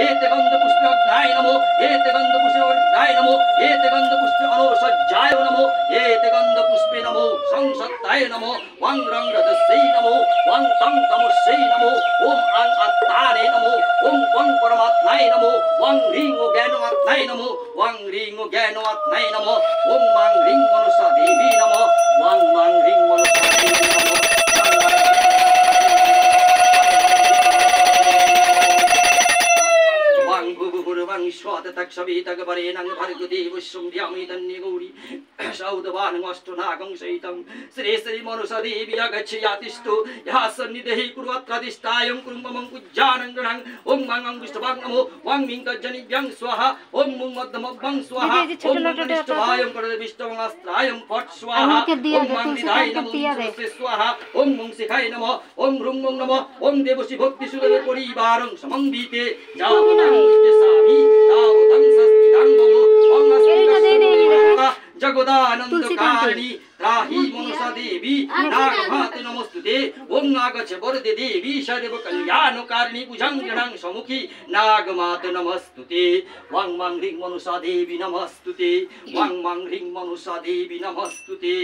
एते गन्धपुष्पे अग्नाय नमो एते गन्धपुष्पे वर्धाय नमो एते गन्धपुष्पे अनुसज्जाय नमो एते गन्धपुष्पे नमो संसत्ताय नमो वं रं रजस्यै नमो वं तं तमस्यै नमो ओम अं अत्ताने नमो ओम वं परमात्माय नमो वं ह्रीं ज्ञानवात्माय नमो वं ह्रीं ज्ञानवात्माय नमो ओम मां ह्रीं मनसा देवी नमो वं मां ह्रीं मनसा देवी नमो स्वाततक्षवीतगपरेणं भर्गदेवशृङ्ग्यामितन्ये गौरी सौदवानमष्टनागं सहितं श्री श्री मनुषदेवी अगच्छयातिष्ठो यः सन्निधिः कुर्वत्राधिष्ठायं कुर्ममं पूज्यानं गृहं ॐ मङ्गं विष्णुवां नमो वां मिङ्गजनिभ्यं स्वाहा ॐ मुं मध्यमभ्यं स्वाहा ॐ मङ्गनिष्ठवायं करदविष्टमस्त्रायं फट् स्वाहा ॐ मङ्गनिधाय नमो स्वाहा ॐ मुं शिखाय नमः ॐ ह्रुं मुं नमः ॐ देवसी भक्तिसुदेव परिवारं समन्विते जावनं स्वामी तावतं सस्तिदां भवो ॐ जगदानन्दकारिणी त्राहि मनसा देवी नागमाते नमस्तुते ओम नागच्छ वरदे देवी सर्व कल्याणकारिणी भुजङ्गणं सम्मुखी नागमाते नमस्तुते वां मां ह्रीं मनसा देवी नमस्तुते वां मां ह्रीं मनसा देवी नमस्तुते